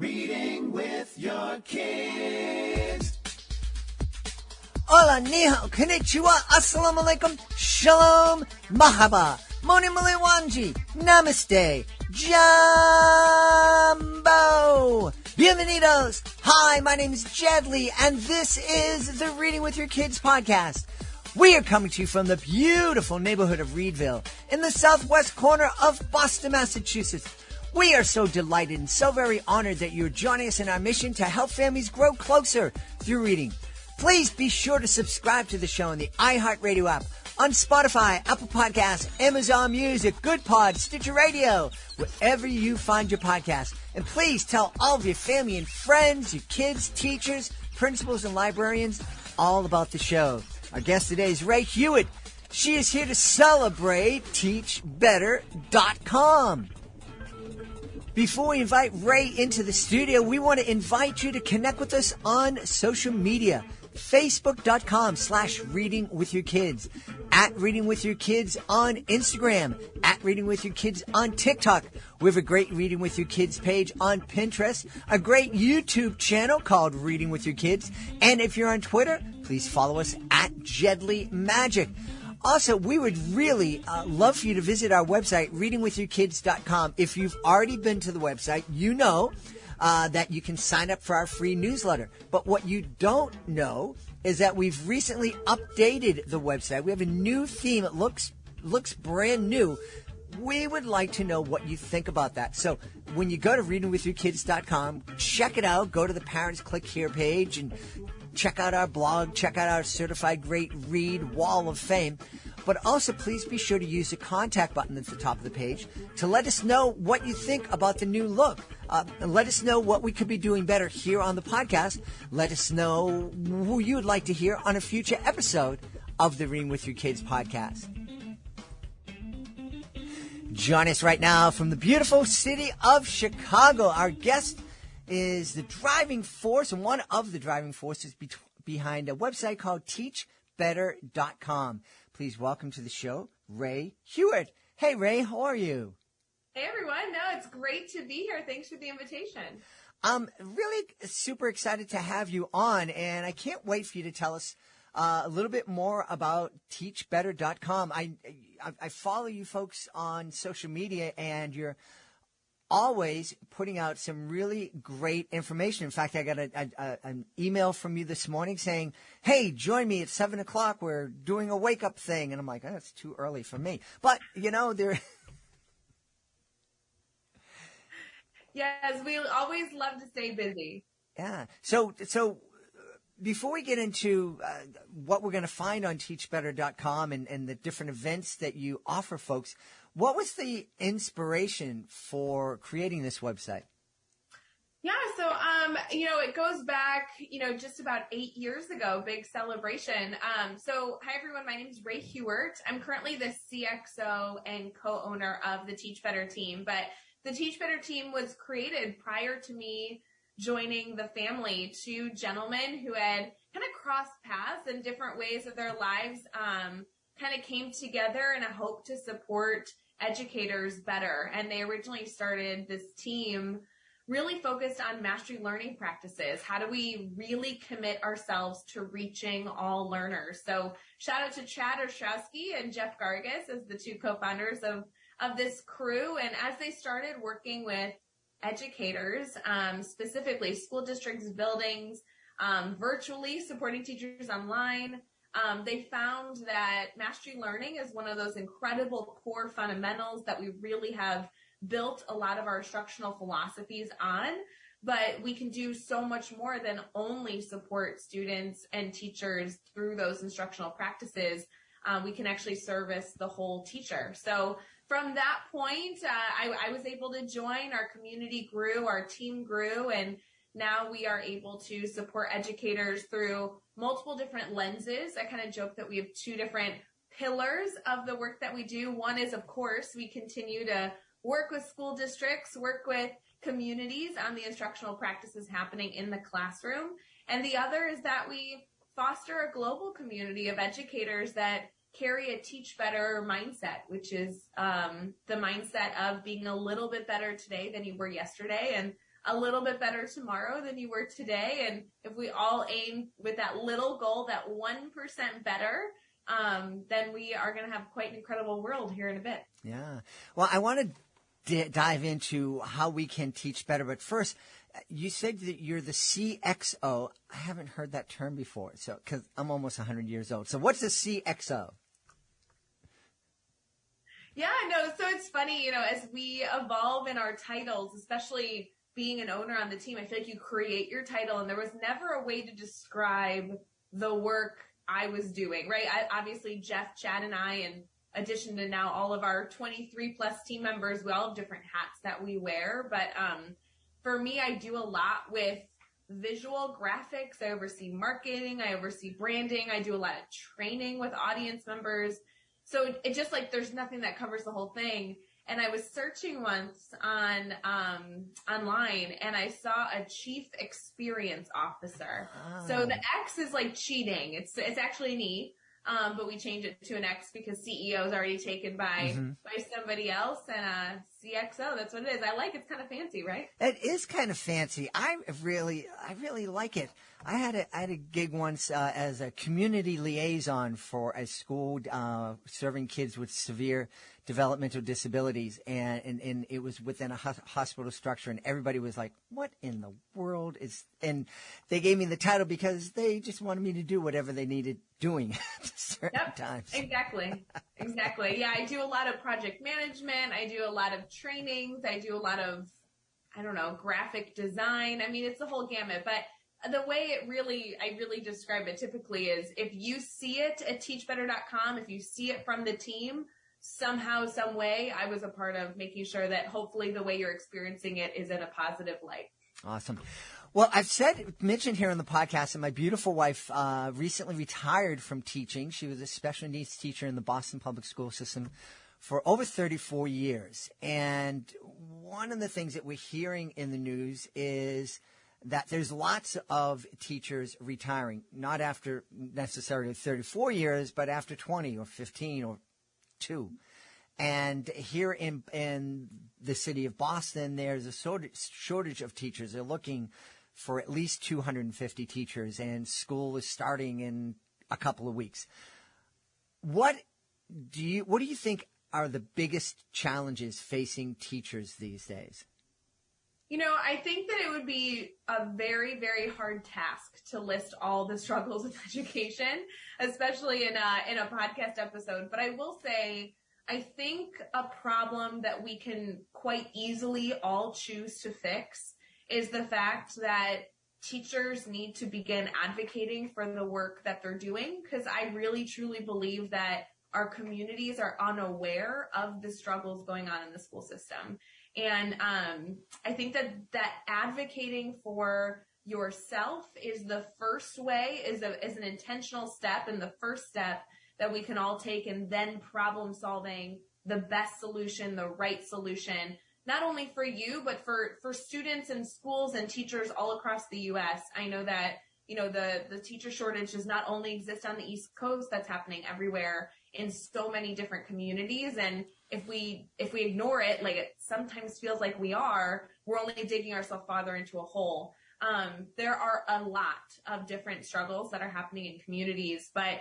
Reading with your kids. Hola, ni hao, konnichiwa, assalamu alaikum, shalom, mahaba, moni muli wanji, namaste, jumbo, bienvenidos. Hi, my name is Jedley, and this is the Reading with Your Kids podcast. We are coming to you from the beautiful neighborhood of Reedville in the southwest corner of Boston, Massachusetts. We are so delighted and so very honored that you're joining us in our mission to help families grow closer through reading. Please be sure to subscribe to the show on the iHeartRadio app, on Spotify, Apple Podcasts, Amazon Music, Good Pod, Stitcher Radio, wherever you find your podcast. And please tell all of your family and friends, your kids, teachers, principals, and librarians all about the show. Our guest today is Ray Hewitt. She is here to celebrate TeachBetter.com. Before we invite Ray into the studio, we want to invite you to connect with us on social media. Facebook.com/readingwithyourkids, at Reading With Your Kids on Instagram, at Reading With Your Kids on TikTok. We have a great Reading With Your Kids page on Pinterest, a great YouTube channel called Reading With Your Kids, and if you're on Twitter, please follow us at Jedley Magic. Also, we would really love for you to visit our website, readingwithyourkids.com. If you've already been to the website, you know that you can sign up for our free newsletter. But what you don't know is that we've recently updated the website. We have a new theme. It looks brand new. We would like to know what you think about that. So when you go to readingwithyourkids.com, check it out. Go to the Parents Click Here page and check out our blog, check out our Certified Great Read Wall of Fame. But also, please be sure to use the contact button at the top of the page to let us know what you think about the new look. Let us know what we could be doing better here on the podcast. Let us know who you would like to hear on a future episode of the Reading With Your Kids podcast. Join us right now from the beautiful city of Chicago. Our guest is the driving force, and one of the driving forces behind a website called TeachBetter.com. Please welcome to the show, Ray Hewitt. Hey, Ray, how are you? Hey, everyone. No, it's great to be here. Thanks for the invitation. I'm really super excited to have you on, and I can't wait for you to tell us a little bit more about TeachBetter.com. I follow you folks on social media, and you're always putting out some really great information. In fact, I got an email from you this morning saying, hey, join me at 7 o'clock. We're doing a wake-up thing. And I'm like, oh, that's too early for me. But, you know, there... Yes, we always love to stay busy. Yeah. So before we get into what we're going to find on TeachBetter.com and the different events that you offer folks, what was the inspiration for creating this website? Yeah, so, it goes back, just about 8 years ago, big celebration. So, hi, everyone. My name is Ray Hewitt. I'm currently the CXO and co-owner of the Teach Better team. But the Teach Better team was created prior to me joining the family. Two gentlemen who had kind of crossed paths in different ways of their lives, kind of came together in a hope to support educators better. And they originally started this team really focused on mastery learning practices. How do we really commit ourselves to reaching all learners? So shout out to Chad Ostrowski and Jeff Gargas as the two co-founders of this crew. And as they started working with educators, specifically school districts, buildings, virtually supporting teachers online, they found that mastery learning is one of those incredible core fundamentals that we really have built a lot of our instructional philosophies on, but we can do so much more than only support students and teachers through those instructional practices. We can actually service the whole teacher. So from that point, I was able to join. Our community grew, our team grew, and now we are able to support educators through multiple different lenses. I kind of joke that we have two different pillars of the work that we do. One is, of course, we continue to work with school districts, work with communities on the instructional practices happening in the classroom. And the other is that we foster a global community of educators that carry a teach better mindset, which is the mindset of being a little bit better today than you were yesterday and a little bit better tomorrow than you were today. And if we all aim with that little goal, that 1% better, then we are going to have quite an incredible world here in a bit. Yeah. Well, I want to dive into how we can teach better. But first, you said that you're the CXO. I haven't heard that term before, so because I'm almost 100 years old. So what's the CXO? Yeah, no, so it's funny, as we evolve in our titles, especially being an owner on the team, I feel like you create your title, and there was never a way to describe the work I was doing, right? Obviously, Jeff, Chad, and I, in addition to now all of our 23 plus team members, we all have different hats that we wear. But for me, I do a lot with visual graphics. I oversee marketing. I oversee branding. I do a lot of training with audience members. So it just like there's nothing that covers the whole thing. And I was searching once on online, and I saw a chief experience officer. Oh. So the X is like cheating. It's actually an E, but we changed it to an X because CEO is already taken by somebody else. And CXO, that's what it is. I like it. It's kind of fancy, right? It is kind of fancy. I really like it. I had a gig once as a community liaison for a school serving kids with severe developmental disabilities, and it was within a hospital structure, and everybody was like, "What in the world is?" And they gave me the title because they just wanted me to do whatever they needed doing at certain times. Exactly. Yeah, I do a lot of project management. I do a lot of trainings. I do a lot of, graphic design. I mean, it's the whole gamut, but the way I really describe it typically is if you see it at teachbetter.com, if you see it from the team, somehow, some way, I was a part of making sure that hopefully the way you're experiencing it is in a positive light. Awesome. Well, I've mentioned here on the podcast that my beautiful wife recently retired from teaching. She was a special needs teacher in the Boston public school system for over 34 years. And one of the things that we're hearing in the news is that there's lots of teachers retiring, not after necessarily 34 years, but after 20 or 15 or 2. And here in the city of Boston, there's a shortage of teachers. They're looking for at least 250 teachers, and school is starting in a couple of weeks. What do you think are the biggest challenges facing teachers these days? I think that it would be a very, very hard task to list all the struggles of education, especially in a podcast episode. But I will say, I think a problem that we can quite easily all choose to fix is the fact that teachers need to begin advocating for the work that they're doing, because I really, truly believe that our communities are unaware of the struggles going on in the school system. And I think that advocating for yourself is the first way, is an intentional step, and the first step that we can all take, and then problem solving the best solution, the right solution, not only for you, but for students and schools and teachers all across the U.S. I know that, the teacher shortage does not only exist on the East Coast, that's happening everywhere in so many different communities. And if we ignore it, like it sometimes feels like we're only digging ourselves farther into a hole. There are a lot of different struggles that are happening in communities, but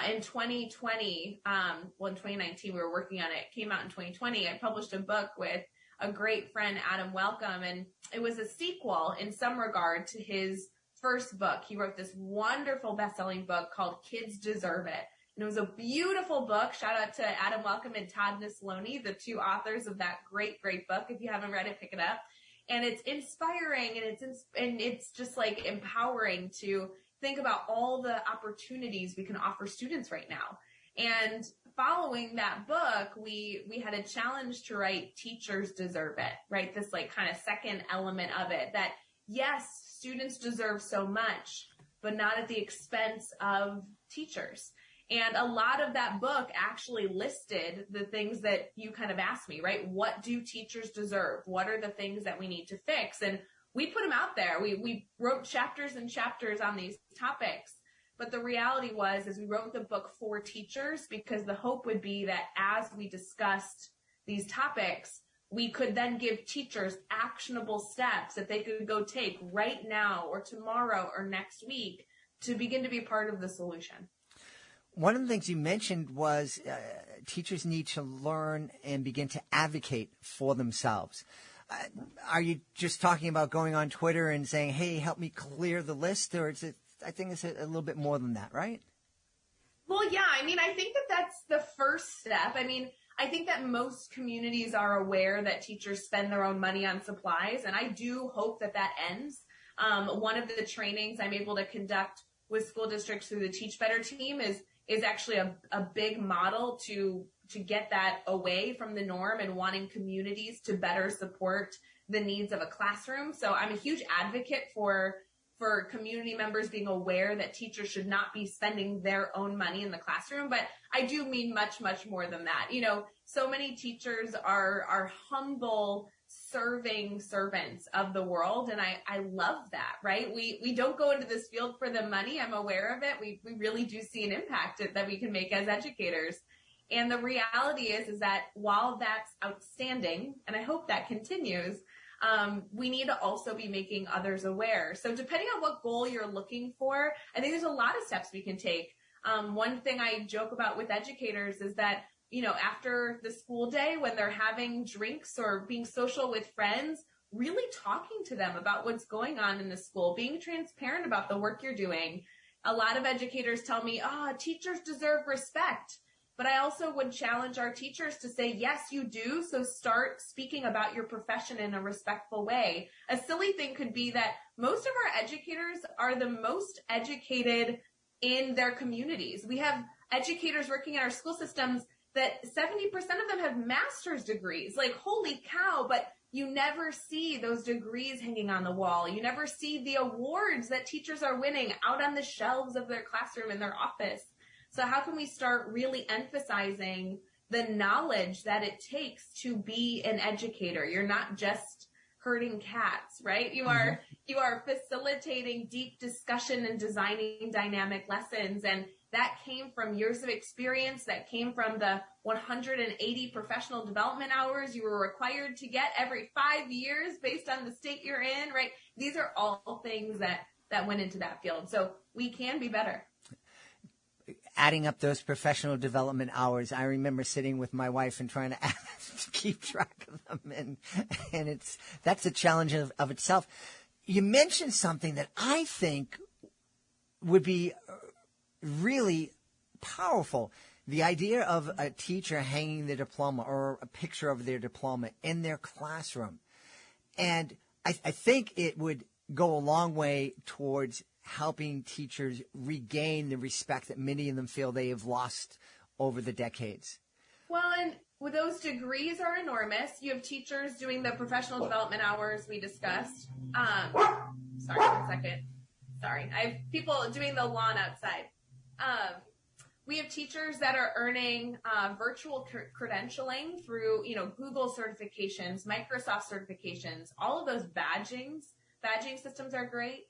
in 2020, in 2019, we were working on it, came out in 2020, I published a book with a great friend, Adam Welcome, and it was a sequel in some regard to his first book. He wrote this wonderful best-selling book called Kids Deserve It. And it was a beautiful book. Shout out to Adam Welcome and Todd Nisloni, the two authors of that great, great book. If you haven't read it, pick it up. And it's inspiring, and it's just like empowering to think about all the opportunities we can offer students right now. And following that book, we had a challenge to write Teachers Deserve It, right? This like kind of second element of it, that yes, students deserve so much, but not at the expense of teachers. And a lot of that book actually listed the things that you kind of asked me, right? What do teachers deserve? What are the things that we need to fix? And we put them out there. We wrote chapters and chapters on these topics. But the reality was, is we wrote the book for teachers, because the hope would be that as we discussed these topics, we could then give teachers actionable steps that they could go take right now or tomorrow or next week to begin to be part of the solution. One of the things you mentioned was teachers need to learn and begin to advocate for themselves. Are you just talking about going on Twitter and saying, hey, help me clear the list? Or is it, I think it's a little bit more than that, right? Well, yeah, I mean, I think that that's the first step. I mean, I think that most communities are aware that teachers spend their own money on supplies, and I do hope that that ends. One of the trainings I'm able to conduct with school districts through the Teach Better team is actually a big model to get that away from the norm and wanting communities to better support the needs of a classroom. So I'm a huge advocate for community members being aware that teachers should not be spending their own money in the classroom. But I do mean much, much more than that. You know, so many teachers are humble, serving servants of the world. And I love that, right? We don't go into this field for the money. I'm aware of it. We really do see an impact that we can make as educators. And the reality is that while that's outstanding, and I hope that continues, we need to also be making others aware. So depending on what goal you're looking for, I think there's a lot of steps we can take. One thing I joke about with educators is that, you know, after the school day, when they're having drinks or being social with friends, really talking to them about what's going on in the school, being transparent about the work you're doing. A lot of educators tell me, teachers deserve respect. But I also would challenge our teachers to say, yes, you do. So start speaking about your profession in a respectful way. A silly thing could be that most of our educators are the most educated in their communities. We have educators working in our school systems that 70% of them have master's degrees. Like, holy cow, but you never see those degrees hanging on the wall. You never see the awards that teachers are winning out on the shelves of their classroom in their office. So how can we start really emphasizing the knowledge that it takes to be an educator? You're not just herding cats, right? You are facilitating deep discussion and designing dynamic lessons. And that came from years of experience. That came from the 180 professional development hours you were required to get every 5 years based on the state you're in, right? These are all things that went into that field. So we can be better. Adding up those professional development hours, I remember sitting with my wife and trying to keep track of them, and that's a challenge of itself. You mentioned something that I think would be really powerful. The idea of a teacher hanging their diploma or a picture of their diploma in their classroom. And I think it would go a long way towards helping teachers regain the respect that many of them feel they have lost over the decades. Well, and those degrees are enormous. You have teachers doing the professional development hours we discussed. Sorry, 1 second. Sorry. I have people doing the lawn outside. We have teachers that are earning virtual credentialing through, Google certifications, Microsoft certifications. All of those badging systems are great.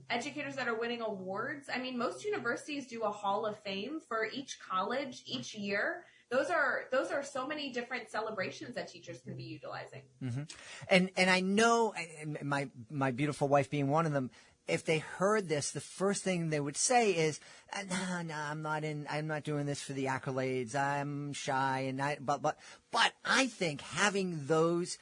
Educators that are winning awards. I mean, most universities do a Hall of Fame for each college each year. Those are so many different celebrations that teachers can be utilizing. Mm-hmm. And I know my beautiful wife being one of them. If they heard this, the first thing they would say is, "No, I'm not doing this for the accolades. I'm shy." But I think having those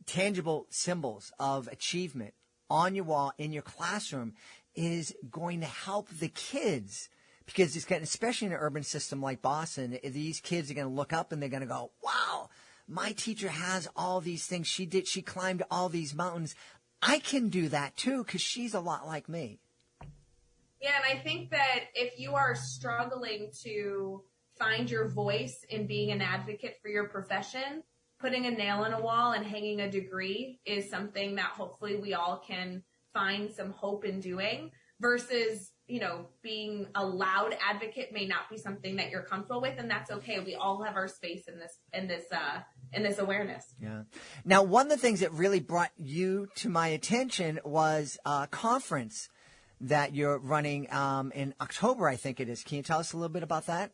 tangible symbols of achievement on your wall in your classroom is going to help the kids, because especially in an urban system like Boston, these kids are going to look up and they're going to go, wow, my teacher has all these things. She climbed all these mountains. I can do that too, because she's a lot like me. Yeah, and I think that if you are struggling to find your voice in being an advocate for your profession, putting a nail in a wall and hanging a degree is something that hopefully we all can find some hope in doing, versus, being a loud advocate may not be something that you're comfortable with, and that's okay. We all have our space in this awareness. Yeah. Now, one of the things that really brought you to my attention was a conference that you're running in October, I think it is. Can you tell us a little bit about that?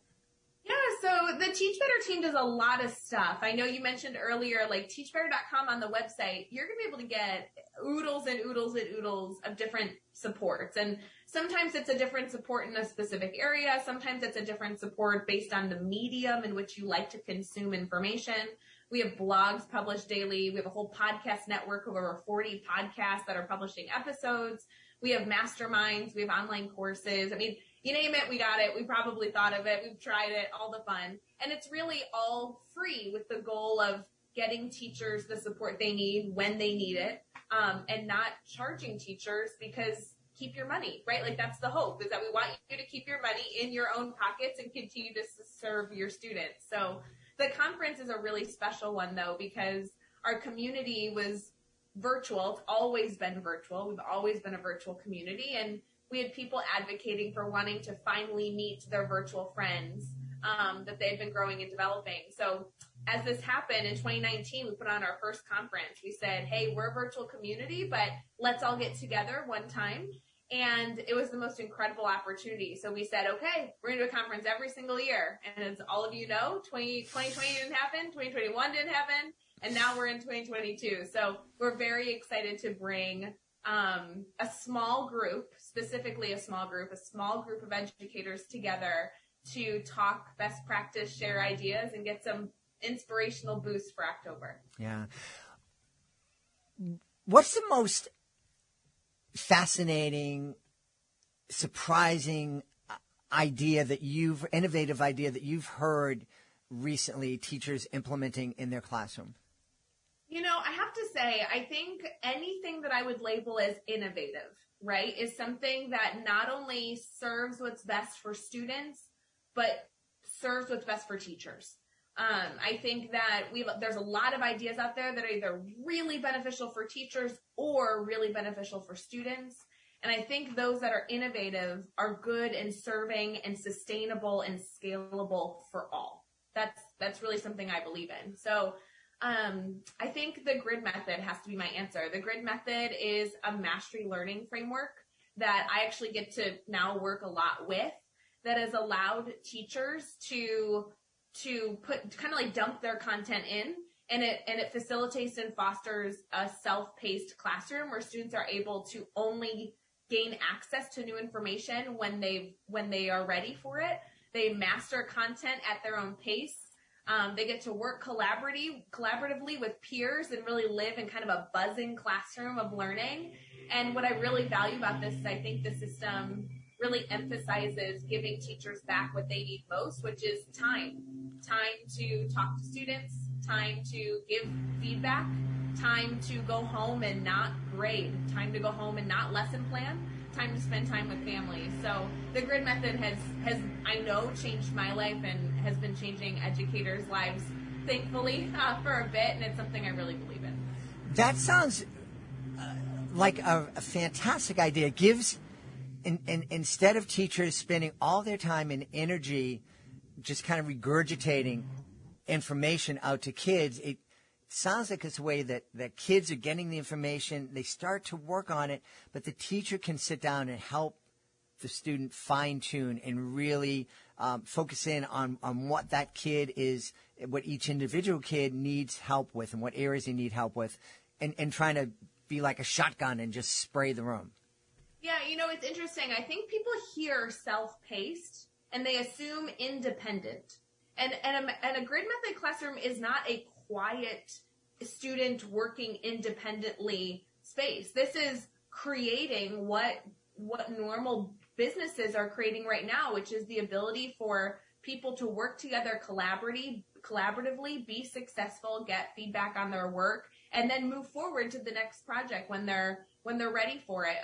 Yeah, so the Teach Better team does a lot of stuff. I know you mentioned earlier, like teachbetter.com on the website, you're going to be able to get oodles and oodles and oodles of different supports. And sometimes it's a different support in a specific area. Sometimes it's a different support based on the medium in which you like to consume information. We have blogs published daily. We have a whole podcast network of over 40 podcasts that are publishing episodes. We have masterminds. We have online courses. I mean, you name it, we got it. We probably thought of it. We've tried it, all the fun. And it's really all free with the goal of getting teachers the support they need when they need it, and not charging teachers because keep your money, right? Like that's the hope, is that we want you to keep your money in your own pockets and continue to serve your students. So the conference is a really special one, though, because our community was virtual. It's always been virtual. We've always been a virtual community, and we had people advocating for wanting to finally meet their virtual friends that they've been growing and developing. So as this happened in 2019, we put on our first conference. We said, hey, we're a virtual community, but let's all get together one time. And it was the most incredible opportunity. So we said, okay, we're going to do a conference every single year. And as all of you know, 2020 didn't happen, 2021 didn't happen, and now we're in 2022. So we're very excited to bring a small group, specifically a small group of educators together to talk best practice, share ideas, and get some inspirational boost for October. Yeah. What's the most fascinating, surprising innovative idea that you've heard recently teachers implementing in their classroom? You know, I have to say, I think anything that I would label as innovative, right, is something that not only serves what's best for students, but serves what's best for teachers. I think that there's a lot of ideas out there that are either really beneficial for teachers or really beneficial for students. And I think those that are innovative are good in serving and sustainable and scalable for all. That's really something I believe in. So I think the grid method has to be my answer. The grid method is a mastery learning framework that I actually get to now work a lot with, that has allowed teachers to put kind of like dump their content in, and it facilitates and fosters a self-paced classroom where students are able to only gain access to new information when they are ready for it. They master content at their own pace. They get to work collaboratively with peers and really live in kind of a buzzing classroom of learning. And what I really value about this is I think the system really emphasizes giving teachers back what they need most, which is time to talk to students, time to give feedback, time to go home and not grade, time to go home and not lesson plan, time to spend time with family. So the grid method has I know changed my life and has been changing educators' lives, thankfully, for a bit, and it's something I really believe in. That sounds like a fantastic idea. It gives, instead of teachers spending all their time and energy just kind of regurgitating information out to kids, it sounds like it's a way that kids are getting the information, they start to work on it, but the teacher can sit down and help the student fine-tune and really focus in on what that kid is, what each individual kid needs help with and what areas they need help with, and trying to be like a shotgun and just spray the room. Yeah, you know, it's interesting. I think people hear self-paced and they assume independent. And a grid method classroom is not a quiet student working independently space. This is creating what normal businesses are creating right now, which is the ability for people to work together collaboratively, be successful, get feedback on their work, and then move forward to the next project when they're ready for it.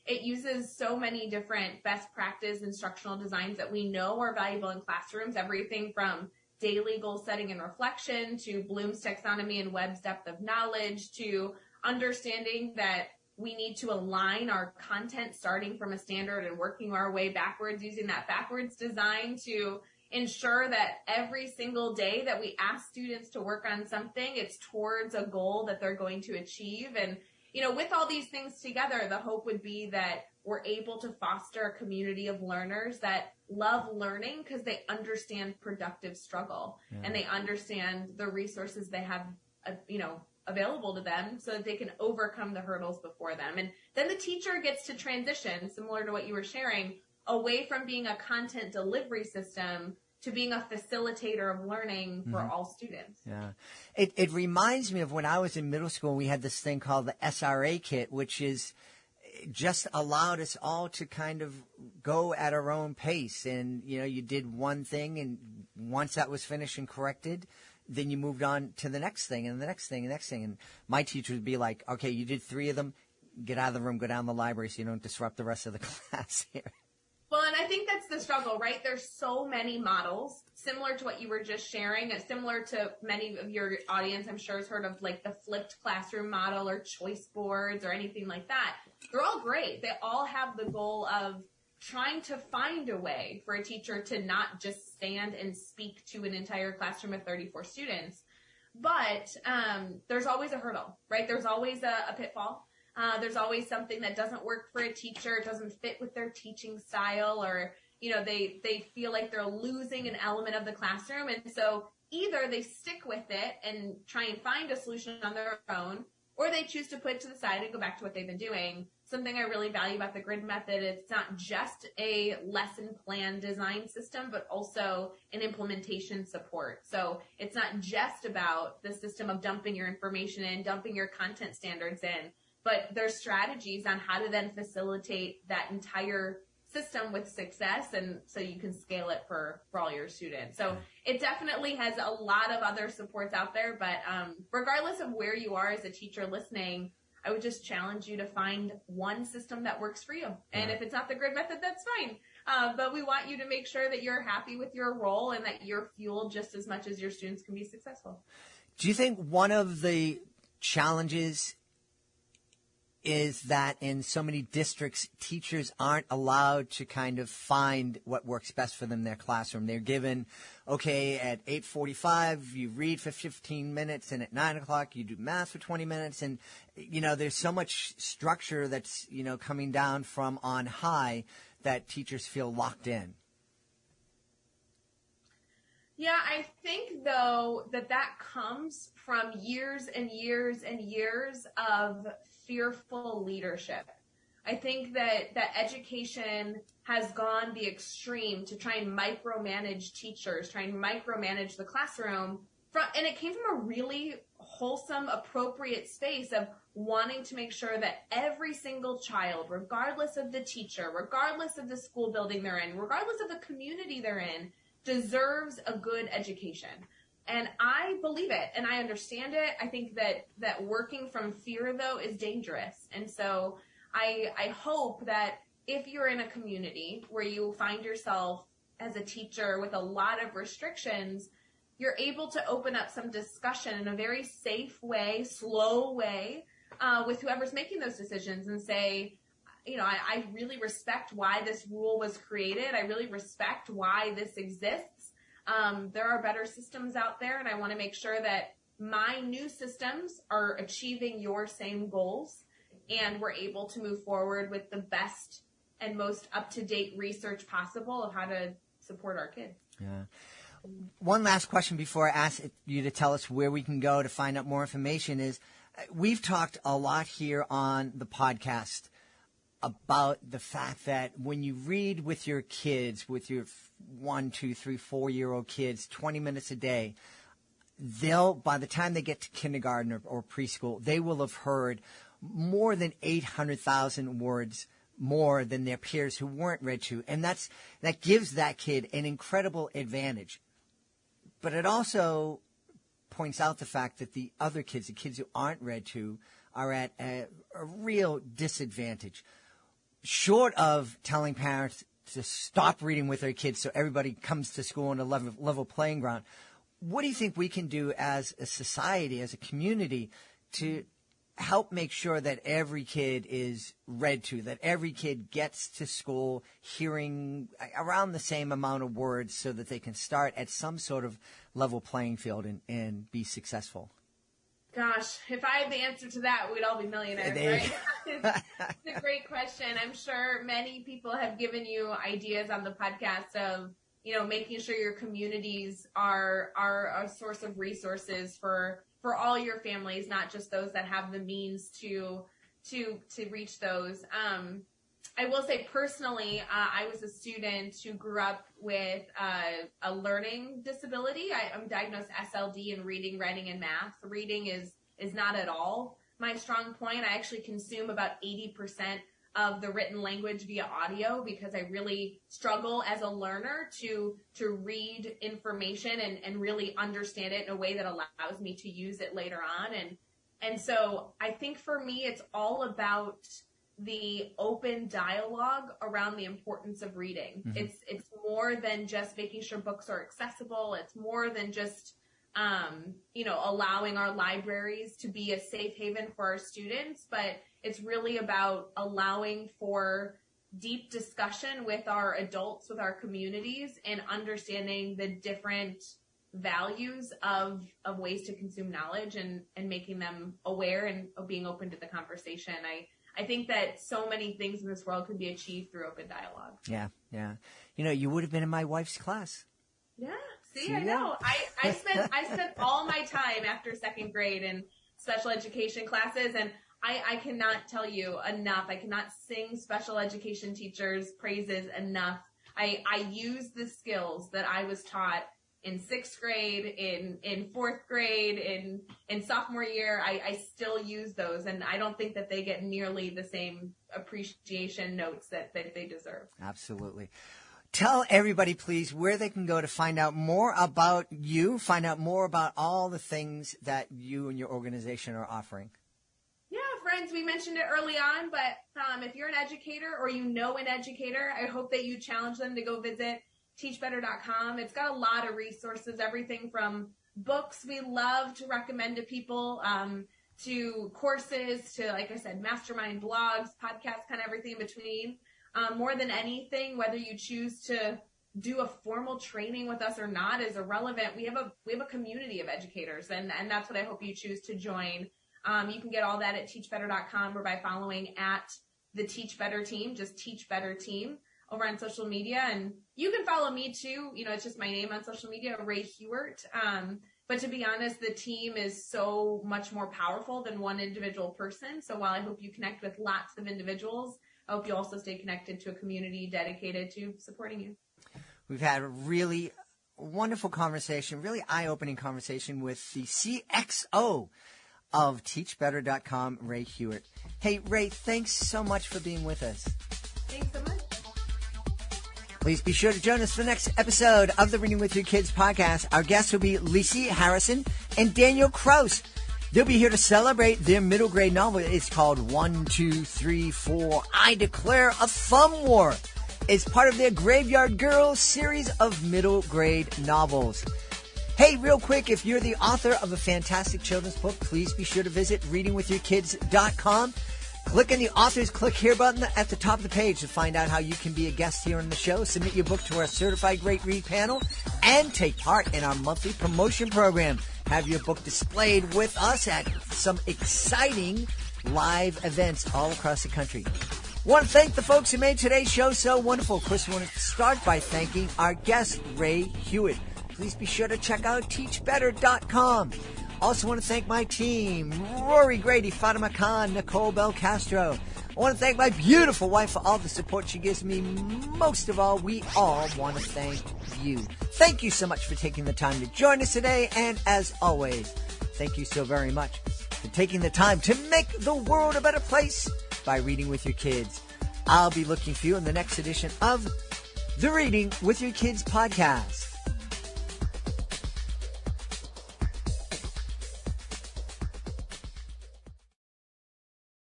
It uses so many different best practice instructional designs that we know are valuable in classrooms, everything from daily goal setting and reflection to Bloom's taxonomy and Webb's depth of knowledge to understanding that we need to align our content starting from a standard and working our way backwards, using that backwards design to ensure that every single day that we ask students to work on something, it's towards a goal that they're going to achieve. And with all these things together, the hope would be that we're able to foster a community of learners that love learning because they understand productive struggle and they understand the resources they have, available to them so that they can overcome the hurdles before them. And then the teacher gets to transition, similar to what you were sharing, away from being a content delivery system to being a facilitator of learning for all students. Yeah. It reminds me of when I was in middle school, we had this thing called the SRA kit, which is just allowed us all to kind of go at our own pace. And, you did one thing, and once that was finished and corrected, then you moved on to the next thing and the next thing and the next thing. And my teacher would be like, okay, you did 3 of them, get out of the room, go down the library so you don't disrupt the rest of the class here. Well, and I think that's the struggle, right? There's so many models, similar to what you were just sharing, similar to many of your audience, I'm sure, has heard of like the flipped classroom model or choice boards or anything like that. They're all great. They all have the goal of trying to find a way for a teacher to not just stand and speak to an entire classroom of 34 students. But there's always a hurdle, right? There's always a pitfall. There's always something that doesn't work for a teacher, it doesn't fit with their teaching style, or, they feel like they're losing an element of the classroom. And so either they stick with it and try and find a solution on their own, or they choose to put it to the side and go back to what they've been doing. Something I really value about the grid method, it's not just a lesson plan design system, but also an implementation support. So it's not just about the system of dumping your information in, dumping your content standards in, but there's strategies on how to then facilitate that entire system with success, and so you can scale it for all your students. So it definitely has a lot of other supports out there, but regardless of where you are as a teacher listening, I would just challenge you to find one system that works for you. And if it's not the grid method, that's fine. But we want you to make sure that you're happy with your role and that you're fueled just as much as your students can be successful. Do you think one of the challenges is that in so many districts, teachers aren't allowed to kind of find what works best for them in their classroom? They're given, okay, at 8:45, you read for 15 minutes, and at 9 o'clock, you do math for 20 minutes. And, there's so much structure that's, coming down from on high that teachers feel locked in. Yeah, I think, though, that comes from years and years and years of fearful leadership. I think that education has gone the extreme to try and micromanage teachers, try and micromanage the classroom. And it came from a really wholesome, appropriate space of wanting to make sure that every single child, regardless of the teacher, regardless of the school building they're in, regardless of the community they're in, deserves a good education. And I believe it, and I understand it. I think that working from fear, though, is dangerous. And so I hope that if you're in a community where you find yourself as a teacher with a lot of restrictions, you're able to open up some discussion in a very safe way, slow way, with whoever's making those decisions and say, I really respect why this rule was created. I really respect why this exists. There are better systems out there, and I want to make sure that my new systems are achieving your same goals, and we're able to move forward with the best and most up-to-date research possible of how to support our kids. Yeah. One last question before I ask you to tell us where we can go to find out more information is, we've talked a lot here on the podcast about the fact that when you read with your kids, with your 1, 2, 3, 4-year-old kids, 20 minutes a day, by the time they get to kindergarten or preschool, they will have heard more than 800,000 words more than their peers who weren't read to. And that gives that kid an incredible advantage. But it also points out the fact that the other kids, the kids who aren't read to, are at a real disadvantage. Short of telling parents to stop reading with their kids so everybody comes to school on a level playing ground, what do you think we can do as a society, as a community, to help make sure that every kid is read to, that every kid gets to school hearing around the same amount of words so that they can start at some sort of level playing field and be successful? Gosh, if I had the answer to that, we'd all be millionaires, right? It's a great question. I'm sure many people have given you ideas on the podcast of, making sure your communities are a source of resources for all your families, not just those that have the means to reach those. I will say personally, I was a student who grew up with a learning disability. I'm diagnosed SLD in reading, writing, and math. Reading is not at all my strong point. I actually consume about 80% of the written language via audio because I really struggle as a learner to read information and really understand it in a way that allows me to use it later on. And so I think for me, it's all about the open dialogue around the importance of reading. Mm-hmm. It's more than just making sure books are accessible. It's more than just, allowing our libraries to be a safe haven for our students, but it's really about allowing for deep discussion with our adults, with our communities, and understanding the different values of ways to consume knowledge and making them aware and being open to the conversation. I think that so many things in this world can be achieved through open dialogue. Yeah. You would have been in my wife's class. Yeah. See, I know. I spent all my time after second grade in special education classes, and I cannot tell you enough. I cannot sing special education teachers' praises enough. I use the skills that I was taught in sixth grade, in fourth grade, in sophomore year. I still use those, and I don't think that they get nearly the same appreciation notes that they deserve. Absolutely. Tell everybody, please, where they can go to find out more about you, find out more about all the things that you and your organization are offering. Yeah, friends, we mentioned it early on, but if you're an educator or an educator, I hope that you challenge them to go visit teachbetter.com. It's got a lot of resources, everything from books we love to recommend to people, to courses, to, like I said, mastermind blogs, podcasts, kind of everything in between. More than anything, whether you choose to do a formal training with us or not is irrelevant. We have a community of educators, and that's what I hope you choose to join. You can get all that at teachbetter.com or by following at the Teach Better Team, just Teach Better Team, over on social media. And you can follow me too. It's just my name on social media, Ray Hewitt. But to be honest, the team is so much more powerful than one individual person. So while I hope you connect with lots of individuals, I hope you also stay connected to a community dedicated to supporting you. We've had a really wonderful conversation, really eye-opening conversation with the CXO of TeachBetter.com, Ray Hewitt. Hey, Ray, thanks so much for being with us. Thanks so much. Please be sure to join us for the next episode of the Reading with Your Kids podcast. Our guests will be Lacey Harrison and Daniel Krause. They'll be here to celebrate their middle grade novel. It's called 1, 2, 3, 4, I Declare a Thumb War. It's part of their Graveyard Girls series of middle grade novels. Hey, real quick, if you're the author of a fantastic children's book, please be sure to visit readingwithyourkids.com. Click on the author's Click Here button at the top of the page to find out how you can be a guest here on the show, submit your book to our Certified Great Read panel, and take part in our monthly promotion program. Have your book displayed with us at some exciting live events all across the country. Want to thank the folks who made today's show so wonderful. Of course, we want to start by thanking our guest, Ray Hewitt. Please be sure to check out teachbetter.com. Also want to thank my team, Rory Grady, Fatima Khan, Nicole Belcastro. I want to thank my beautiful wife for all the support she gives me. Most of all, we all want to thank you. Thank you so much for taking the time to join us today. And as always, thank you so very much for taking the time to make the world a better place by reading with your kids. I'll be looking for you in the next edition of the Reading with Your Kids podcast.